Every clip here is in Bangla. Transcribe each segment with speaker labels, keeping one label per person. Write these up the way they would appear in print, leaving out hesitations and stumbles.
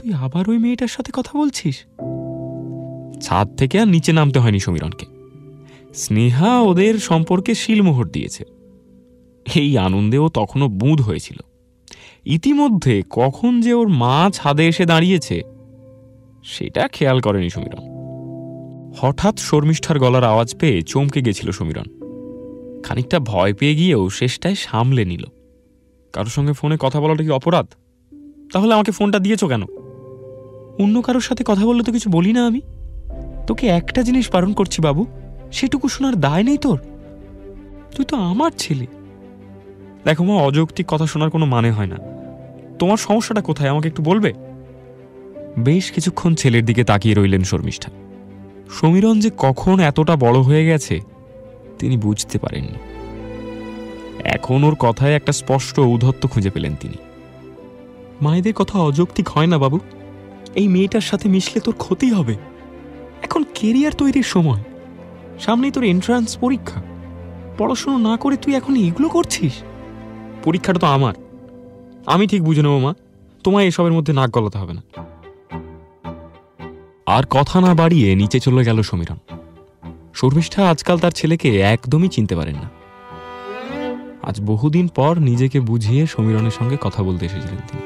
Speaker 1: তুই আবার ওই মেয়েটার সাথে কথা বলছিস? ছাদ থেকে আর নিচে নামতে হয়নি সমীরণকে। স্নেহা ওদের সম্পর্কে শিলমোহর দিয়েছে। এই আনন্দে ও তখনও বুঁদ হয়েছিল। ইতিমধ্যে কখন যে ওর মা ছাদে এসে দাঁড়িয়েছে সেটা খেয়াল করেনি সমীরণ। হঠাৎ শর্মিষ্ঠার গলার আওয়াজ পেয়ে চমকে গেছিল সমীরণ। খানিকটা ভয় পেয়ে গিয়েও শেষটায় সামলে নিল। কারোর সঙ্গে ফোনে কথা বলাটা কি অপরাধ? তাহলে আমাকে ফোনটা দিয়েছ কেন? অন্য কারোর সাথে কথা বললে তো কিছু বলি না আমি। তোকে একটা জিনিস বারণ করছি বাবু, সেটুকু শোনার দায় নেই তোর? তুই তো আমার ছেলে। দেখো মা, অযৌক্তিক কথা শোনার কোনো মানে হয় না। তোমার সমস্যাটা কোথায় আমাকে একটু বলবে? বেশ কিছুক্ষণ ছেলের দিকে তাকিয়ে রইলেন শর্মিষ্ঠা। সমীরণ যে কখন এতটা বড় হয়ে গেছে তিনি বুঝতে পারেননি। এখন ওর কথায় একটা স্পষ্ট ঔদ্ধত্য খুঁজে পেলেন তিনি। মায়েদের কথা অযৌক্তিক হয় না বাবু। এই মেয়েটার সাথে মিশলে তোর ক্ষতি হবে। এখন কেরিয়ার তৈরির সময়, সামনেই তোর এন্ট্রান্স পরীক্ষা। পড়াশোনা না করে তুই এখন এগুলো করছিস? পরীক্ষাটা তো আমার, আমি ঠিক বুঝে নেবো মা, তোমায় এসবের মধ্যে নাক গলাতে হবে না। আর কথা না বাড়িয়ে নিচে চলে গেল সমীরণ। শর্মিষ্ঠা আজকাল তার ছেলেকে একদমই চিনতে পারেন না। আজ বহুদিন পর নিজেকে বুঝিয়ে সমীরণের সঙ্গে কথা বলতে এসেছিলেন তিনি।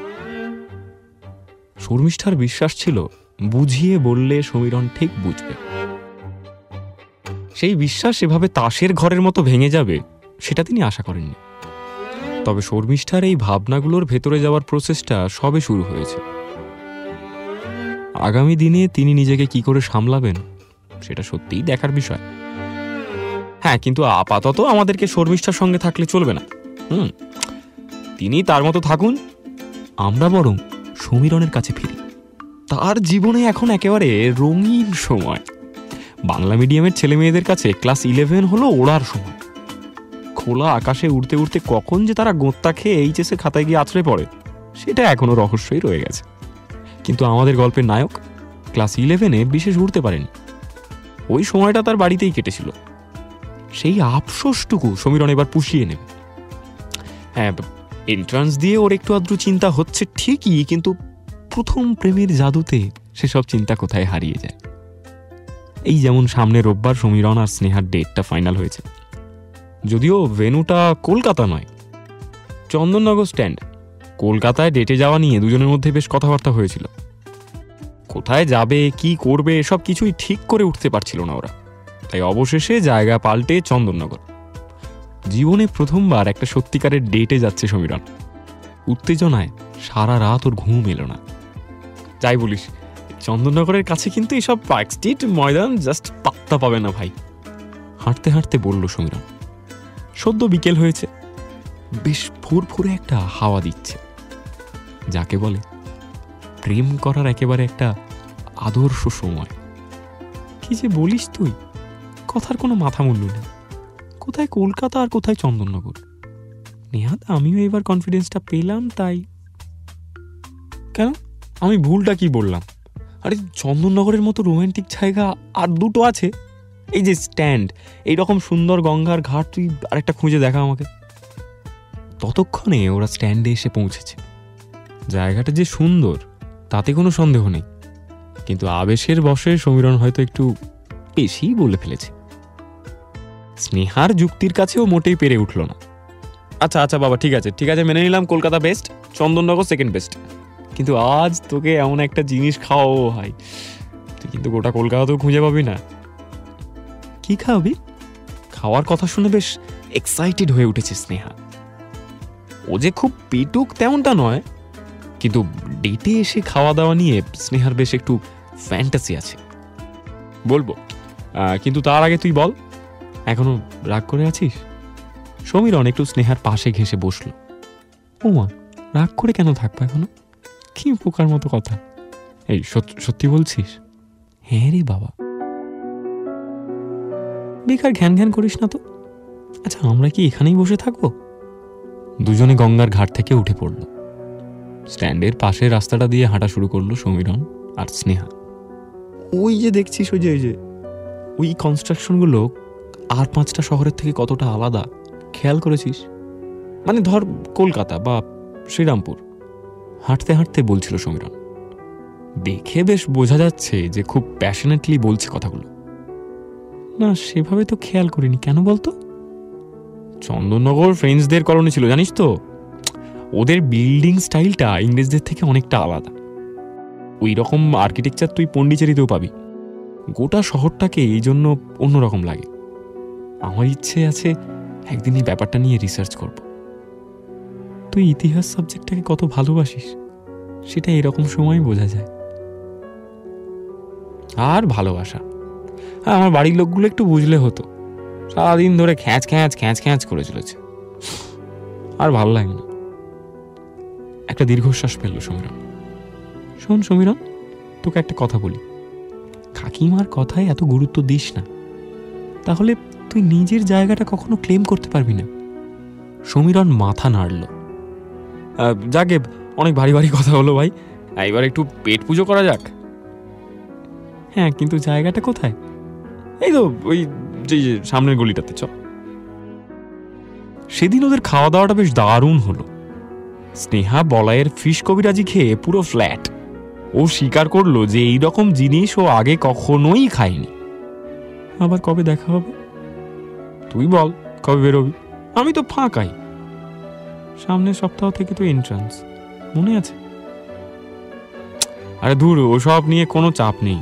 Speaker 1: শর্মিষ্ঠার বিশ্বাস ছিল বুঝিয়ে বললে সমীরণ ঠিক বুঝবে। সেই বিশ্বাস এভাবে তাসের ঘরের মতো ভেঙে যাবে সেটা তিনি আশা করেননি। তবে শর্মিষ্ঠার এই ভাবনাগুলোর ভেতরে যাওয়ার প্রসেসটা সবে শুরু হয়েছে। আগামী দিনে তিনি নিজেকে কি করে সামলাবেন সেটা সত্যিই দেখার বিষয়। হ্যাঁ, কিন্তু আপাতত আমাদেরকে শর্মিষ্ঠার সঙ্গে থাকলে চলবে না। তিনি তার মতো থাকুন, আমরা বরং সমীরণের কাছে ফিরি। তার জীবনে এখন একেবারে রঙিন সময়। বাংলা মিডিয়ামের ছেলে মেয়েদের কাছে ক্লাস 11 হলো ওড়ার সময়। খোলা আকাশে উড়তে উড়তে কখন যে তারা গোঁত্তা খেয়ে এইচএসে খাতায় গিয়ে আছড়ে পড়ে সেটা এখনো রহস্যই রয়ে গেছে। কিন্তু আমাদের গল্পের নায়ক ক্লাস 11-এ বিশেষ উড়তে পারেনি। ওই সময়টা তার বাড়িতেই কেটেছিল। সেই আফসোসটুকু সমীরণ এবার পুষিয়ে নেবে। হ্যাঁ, এন্ট্রান্স দিয়ে ওর একটু আধটু চিন্তা হচ্ছে ঠিকই, কিন্তু প্রথম প্রেমের জাদুতে সেসব চিন্তা কোথায় হারিয়ে যায়। এই যেমন সামনে রোববার সমীরণ আর স্নেহার ডেটটা ফাইনাল হয়েছে। যদিও ভেন্যুটা কলকাতা নয়, চন্দননগর স্ট্যান্ড। কলকাতায় ডেটে যাওয়া নিয়ে দুজনের মধ্যে বেশ কথাবার্তা হয়েছিল। কোথায় যাবে, কি করবে, এসব কিছুই ঠিক করে উঠতে পারছিল না ওরা। তাই অবশেষে জায়গা পাল্টে চন্দননগর। জীবনে প্রথমবার একটা সত্যিকারের ডেটে যাচ্ছে সমীরণ। উত্তেজনায় সারা রাত ওর ঘুম এলো না। যাই বলিস, চন্দননগরের কাছে কিন্তু এসব পার্ক স্ট্রিট ময়দান জাস্ট পাত্তা পাবে না ভাই। হাঁটতে হাঁটতে বলল সমীরণ। সদ্য বিকেল হয়েছে, বেশ ফুরফুরে একটা হাওয়া দিচ্ছে, যাকে বলে প্রেম করার একেবারে একটা আদর্শ সময়। কি যে বলিস তুই, কথার কোনো মাথা মূল্য নেই। কোথায় কলকাতা আর কোথায় চন্দননগর। নেহাত আমিও এবার কনফিডেন্সটা পেলাম। তাই কেন, আমি ভুলটা কি বললাম? আরে চন্দননগরের মতো রোমান্টিক জায়গা আর দুটো আছে। এই যে স্ট্যান্ড, এইরকম সুন্দর গঙ্গার ঘাট, তুই আরেকটা খুঁজে দেখা আমাকে। ততক্ষণে ওরা স্ট্যান্ডে এসে পৌঁছেছে। জায়গাটা যে সুন্দর তাতে কোনো সন্দেহ নেই, কিন্তু আবেশের বশে সমীরণ হয়তো একটু বেশিই বলে ফেলেছে। স্নেহার যুক্তির কাছেও মোটেই পেরে উঠল না। আচ্ছা আচ্ছা বাবা, ঠিক আছে ঠিক আছে, মেনে নিলাম Kolkata best, Chandannagar second best. কিন্তু আজ তোকে এমন একটা জিনিস খাওয়াবো ভাই, তুই কিন্তু গোটা কলকাতাতেও খুঁজে পাবি না। কি খাওয়াবি? খাওয়ার কথা শুনে বেশ এক্সাইটেড হয়ে উঠেছে স্নেহা। ও যে খুব পেটুক তেমনটা নয়, কিন্তু ডেটে এসে খাওয়া দাওয়া নিয়ে স্নেহার বেশ একটু ফ্যান্টাসি আছে। বলবো, কিন্তু তার আগে তুই বল, এখনো রাগ করে আছিস? সমীরণ একটু স্নেহার পাশে ঘেঁষে বসল। ও মা, রাগ করে কেন থাকবো এখনো? কি পোকার মতো কথা। এই সত্যি বলছিস? হ্যাঁ রে বাবা, বেকার ঘ্যান ঘ্যান করিস না তো। আচ্ছা, আমরা কি এখানেই বসে থাকবো? দুজনে গঙ্গার ঘাট থেকে উঠে পড়ল। স্ট্যান্ডের পাশে রাস্তাটা দিয়ে হাঁটা শুরু করলো সমীরণ আর স্নেহা। ওই যে দেখছিস, ওই কনস্ট্রাকশনগুলো আর 5টা শহরের থেকে কতটা আলাদা খেয়াল করেছিস? মানে ধর কলকাতা বা শ্রীরামপুর। হাঁটতে হাঁটতে বলছিল সমীরণ। দেখে বেশ বোঝা যাচ্ছে যে খুব প্যাশনেটলি বলছে কথাগুলো। না, সেভাবে তো খেয়াল করিনি। কেন বলতো? চন্দননগর ফ্রেঞ্চদের কলোনি ছিল, জানিস তো। ওদের বিল্ডিং স্টাইলটা ইংরেজদের থেকে অনেকটা আলাদা। ওই রকম আর্কিটেকচার তুই পন্ডিচেরিতেও পাবি। গোটা শহরটাকে এই জন্য অন্যরকম লাগে। আমার ইচ্ছে আছে একদিন এই ব্যাপারটা নিয়ে রিসার্চ করব। তুই ইতিহাস সাবজেক্টটাকে কত ভালোবাসিস সেটা এরকম সময় বোঝা যায়। আর ভালোবাসা, আমার বাড়ির লোকগুলো একটু বুঝলে হতো। সারাদিন ধরে খ্যাঁচ খ্যাঁচ খ্যাঁচ খ্যাঁচ করে চলেছে, আর ভালো লাগে না। একটা দীর্ঘশ্বাস ফেললো সমীরণ। শোন সমীরণ, তোকে একটা কথা বলি। কাকিমার কথায় এত গুরুত্ব দিস না, তাহলে তুই নিজের জায়গাটা কখনো ক্লেম করতে পারবি না। সমীরণ মাথা নাড়ল। যাকে, অনেক ভারী ভারী কথা হলো ভাই, এবার একটু পেট পুজো করা যাক। হ্যাঁ, কিন্তু জায়গাটা কোথায়? এই তো ওই যে সামনের গলিটাতে, চ। সেদিন ওদের খাওয়া দাওয়াটা বেশ দারুণ হলো। স্নেহা বলাইয়ের ফিশ কবিরাজি খেয়ে পুরো ফ্ল্যাট। ও স্বীকার করলো যে এই রকম জিনিস ও আগে কখনোই খায়নি। আবার কবে দেখা হবে? তুই বল, কবে বেরোবি? আমি তো ফাঁকাই। সামনের সপ্তাহ থেকে তো এন্ট্রান্স, মনে আছে? আরে দূর, ওসব নিয়ে কোনো চাপ নেই।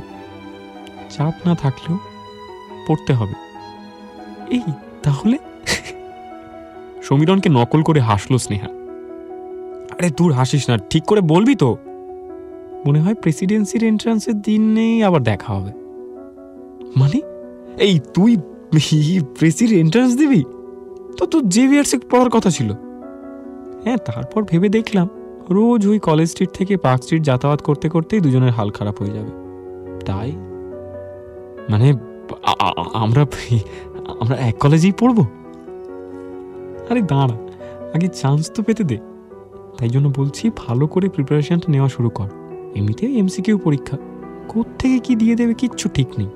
Speaker 1: চাপ না থাকলেও পড়তে হবে। এই তাহলে? সমীরণকে নকল করে হাসলো স্নেহা। আরে দূর, হাসিস না, ঠিক করে বলবি তো। মনে হয় প্রেসিডেন্সির এন্ট্রান্সের দিনেই আবার দেখা হবে। মানে এই তুই প্রেসির এন্ট্রান্স দিবি? তো তোর জেভিয়ার্সে পড়ার কথা ছিল। হ্যাঁ, তারপর ভেবে দেখলাম রোজ ওই কলেজ স্ট্রিট থেকে পার্ক স্ট্রিট যাতায়াত করতে করতেই দুজনের হাল খারাপ হয়ে যাবে। তাই মানে আমরা আমরা এক কলেজেই পড়বো? আরে দাঁড়া, আগে চান্স তো পেতে দে। তাই জন্য বলছি, ভালো করে প্রিপারেশনটা নেওয়া শুরু কর। এমনিতে এমসিকিউ পরীক্ষা, কোত্থেকে কি দিয়ে দেবে কিচ্ছু ঠিক নেই।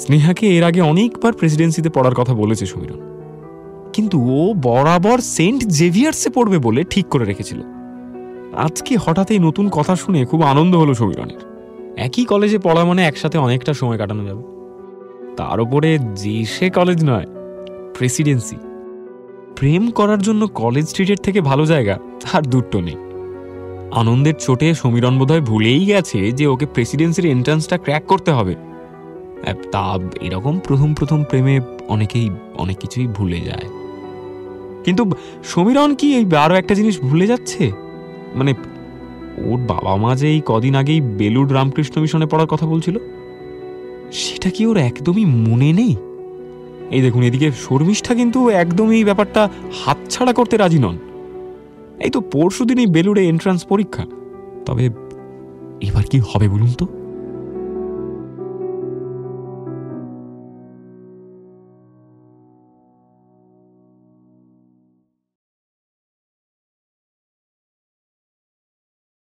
Speaker 1: স্নেহাকে এর আগে অনেকবার প্রেসিডেন্সিতে পড়ার কথা বলেছে সমীরণ, কিন্তু ও বরাবর সেন্ট জেভিয়ার্সে পড়বে বলে ঠিক করে রেখেছিল। আজকে হঠাৎ এই নতুন কথা শুনে খুব আনন্দ হলো সমীরণের। একই কলেজে পড়া মানে একসাথে অনেকটা সময় কাটানো যাবে। তার উপরে যে সে কলেজ নয়, প্রেসিডেন্সি। প্রেম করার জন্য কলেজ স্ট্রিটের থেকে ভালো জায়গা আর দুটো নেই। আনন্দের চোটে সমীরণ বোধহয় ভুলেই গেছে যে ওকে প্রেসিডেন্সির এন্ট্রান্সটা ক্র্যাক করতে হবে। তা এরকম প্রথম প্রথম প্রেমে অনেকেই অনেক কিছুই ভুলে যায়। কিন্তু সমীরণ কি এই আরো একটা জিনিস ভুলে যাচ্ছে? মানে ওর বাবা মা যে এই কদিন আগেই বেলুড় রামকৃষ্ণ মিশনে পড়ার কথা বলছিল, সেটা কি ওর একদমই মনে নেই? এই দেখুন, এদিকে শর্মিষ্ঠা কিন্তু একদমই এই ব্যাপারটা হাতছাড়া করতে রাজি নন। এই তো পরশুদিনই বেলুড়ে এন্ট্রান্স পরীক্ষা। তবে এবার কি হবে বলুন তো?